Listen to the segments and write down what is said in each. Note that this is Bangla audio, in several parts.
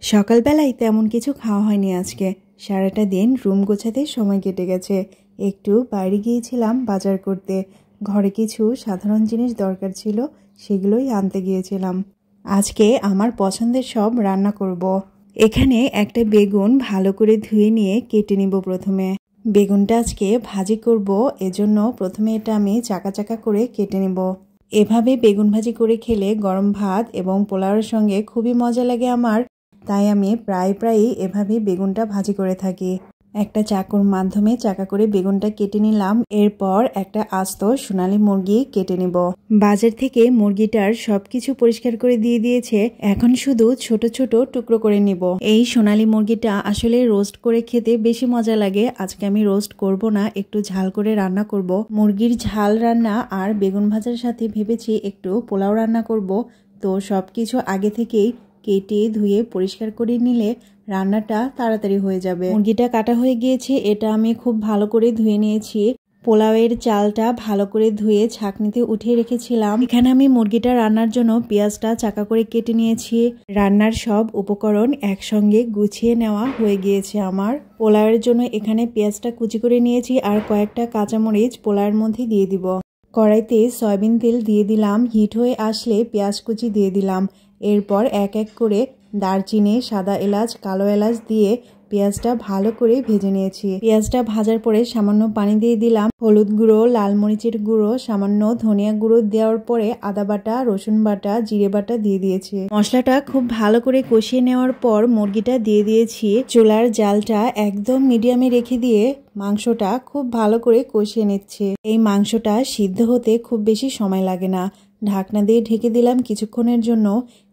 সকালবেলায় তেমন কিছু খাওয়া হয়নি আজকে। সারাটা দিন রুম গোছাতে সময় কেটে গেছে। একটু বাইরে গিয়েছিলাম বাজার করতে। ঘরে কিছু সাধারণ জিনিস দরকার ছিল, সেগুলোই আনতে গিয়েছিলাম। আজকে আমার পছন্দের সব রান্না করব। এখানে একটা বেগুন ভালো করে ধুয়ে নিয়ে কেটে নিব। প্রথমে বেগুনটা আজকে ভাজি করব, এজন্য প্রথমে এটা আমি চাকা চাকা করে কেটে নেব। এভাবে বেগুন ভাজি করে খেলে গরম ভাত এবং পোলাওয়ের সঙ্গে খুবই মজা লাগে আমার। তাই আমি প্রায়ই এভাবে বেগুনটা ভাজি করে থাকি। একটা চাকুর মাধ্যমে চাকা করে বেগুনটা কেটে নিলাম। এরপর একটা আস্ত সোনালী মুরগি কেটে নিব। বাজার থেকে মুরগিটার সবকিছু পরিষ্কার করে দিয়ে দিয়েছে, এখন শুধু ছোট ছোট টুকরো করে নিব। এই সোনালী মুরগিটা আসলে রোস্ট করে খেতে বেশি মজা লাগে। আজকে আমি রোস্ট করব না, একটু ঝাল করে রান্না করব। মুরগির ঝাল রান্না আর বেগুন ভাজার সাথে ভেবেছি একটু পোলাও রান্না করব। তো সবকিছু আগে থেকেই কেটে ধুয়ে পরিষ্কার করে নিলে রান্নাটা তাড়াতাড়ি হয়ে যাবে। মুরগিটা কাটা হয়ে গিয়েছে, এটা আমি খুব ভালো করে ধুয়ে নিয়েছি। পোলাওয়ের চালটা ভালো করে ধুয়ে ছাঁকনিতে উঠিয়ে রেখেছিলাম। এখানে আমি মুরগিটা রান্নার জন্য পেঁয়াজটা চাকা করে কেটে নিয়েছি। রান্নার সব উপকরণ একসঙ্গে গুছিয়ে নেওয়া হয়ে গিয়েছে আমার। পোলাওয়ের জন্য এখানে পেঁয়াজটা কুচি করে নিয়েছি আর কয়েকটা কাঁচামরিচ পোলাওয়ের মধ্যে দিয়ে দিব। কড়াইতে সয়াবিন তেল দিয়ে দিলাম। হিট হয়ে আসলে পেঁয়াজ কুচি দিয়ে দিলাম। এরপর এক এক করে দারচিনি, সাদা এলাচ, কালো এলাচ দিয়ে পেঁয়াজটা ভালো করে ভেজে নিয়েছি। পেঁয়াজটা ভাজার পরে সামান্য পানি দিয়ে দিলাম। হলুদ গুঁড়ো, লাল মরিচের গুঁড়ো, সামান্য ধনিয়া গুঁড়ো দেওয়ার পরে আদা বাটা, রসুন বাটা, জিরে বাটা দিয়ে দিয়েছি। মশলাটা খুব ভালো করে কষিয়ে নেওয়ার পর মুরগিটা দিয়ে দিয়েছি। চুলার জালটা একদম মিডিয়ামে রেখে দিয়ে মাংসটা খুব ভালো করে কষিয়ে নিচ্ছে। এই মাংসটা সিদ্ধ হতে খুব বেশি সময় লাগে না। ঢাকনা দিয়ে ঢেকে দিলাম কিছুক্ষণের জন্য।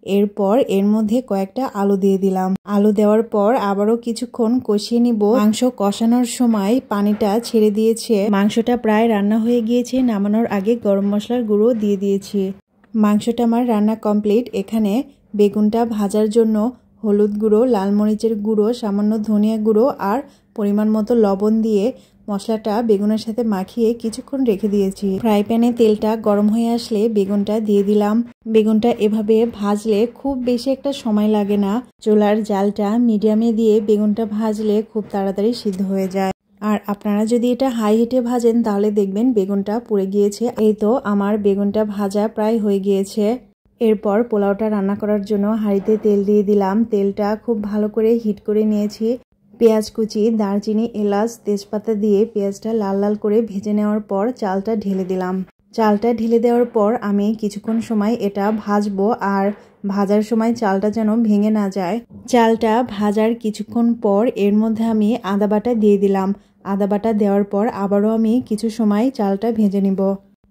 এরপর এর মধ্যে কয়েকটা আলু দিয়ে দিলাম। আলু দেওয়ার পর আবারও কিছুক্ষণ কষিয়ে নিব। মাংস কষানোর সময় পানিটা ছেড়ে দিয়েছে। মাংসটা প্রায় রান্না হয়ে গিয়েছে। নামানোর আগে গরম মশলার গুঁড়ো দিয়ে দিয়েছি। মাংসটা আমার রান্না কমপ্লিট। এখানে বেগুনটা ভাজার জন্য হলুদ গুঁড়ো, লাল মরিচের গুঁড়ো, সামান্য ধনিয়া গুঁড়ো আর পরিমাণ মতো লবণ দিয়ে মশলাটা বেগুনের সাথে মাখিয়ে কিছুক্ষণ রেখে দিয়েছি। ফ্রাই প্যানে তেলটা গরম হয়ে আসলে বেগুনটা দিয়ে দিলাম। বেগুনটা এভাবে ভাজলে খুব বেশি একটা সময় লাগে না। চুলার জালটা মিডিয়ামে দিয়ে বেগুনটা ভাজলে খুব তাড়াতাড়ি সিদ্ধ হয়ে যায়। আর আপনারা যদি এটা হাই হিটে ভাজেন তাহলে দেখবেন বেগুনটা পুড়ে গিয়েছে। এই তো আমার বেগুনটা ভাজা প্রায় হয়ে গিয়েছে। এরপর পোলাওটা রান্না করার জন্য হাঁড়িতে তেল দিয়ে দিলাম। তেলটা খুব ভালো করে হিট করে নিয়েছি। পেঁয়াজ কুচি, দারচিনি, এলাচ, তেজপাতা দিয়ে পেঁয়াজটা লাল লাল করে ভেজে নেওয়ার পর চালটা ঢেলে দিলাম। চালটা ঢেলে দেওয়ার পর আমি কিছুক্ষণ সময় এটা ভাজবো। আর ভাজার সময় চালটা যেন ভেঙে না যায়। চালটা ভাজার কিছুক্ষণ পর এর মধ্যে আমি আদা বাটা দিয়ে দিলাম। আদা বাটা দেওয়ার পর আবারও আমি কিছু সময় চালটা ভেজে নিব।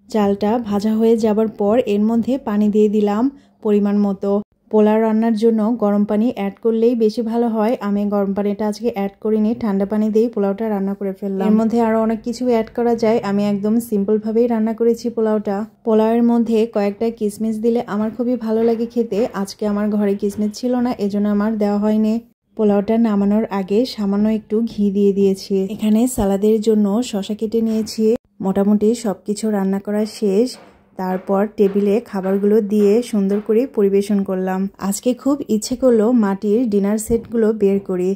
চালটা ভাজা হয়ে যাবার পর এর মধ্যে পানি দিয়ে দিলাম পরিমাণ মতো। পোলাও রান্নার জন্য গরম পানি অ্যাড করলেই বেশি ভালো হয়। আমি গরম পানিটা আজকে অ্যাড করিনি, ঠান্ডা পানি দিয়েই পোলাওটা রান্না করে ফেললাম। এর মধ্যে আরো অনেক কিছু অ্যাড করা যায়, আমি একদম সিম্পল ভাবেই রান্না করেছি পোলাওটা। পোলাওয়ের মধ্যে কয়েকটা কিশমিশ দিলে আমার খুবই ভালো লাগে খেতে। আজকে আমার ঘরে কিশমিশ ছিল না, এজন্য আমার দেওয়া হয়নি। পোলাওটা নামানোর আগে সামান্য একটু ঘি দিয়ে দিয়েছি। এখানে সালাদের জন্য শসা কেটে নিয়েছি। মোটামুটি সবকিছু রান্না করা শেষ। তারপর টেবিলে খাবারগুলো দিয়ে সুন্দর করে পরিবেশন করলাম। আজকে খুব ইচ্ছে করলো মাটির ডিনার সেটগুলো বের করি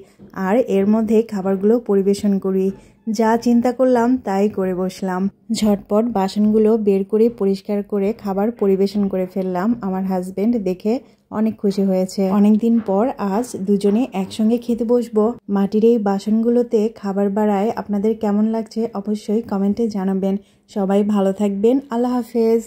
আর এর মধ্যে খাবারগুলো পরিবেশন করি। যা চিন্তা করলাম তাই করে বসলাম। ঝটপট বাসনগুলো বের করে পরিষ্কার করে খাবার পরিবেশন করে ফেললাম। আমার হাজবেন্ড দেখে অনেক খুশি হয়েছে। অনেকদিন পর আজ দুজনে একসঙ্গে খেতে বসবো। মাটির এই বাসনগুলোতে খাবার বাড়ায় আপনাদের কেমন লাগছে অবশ্যই কমেন্টে জানাবেন। সবাই ভালো থাকবেন। আল্লাহ হাফেজ।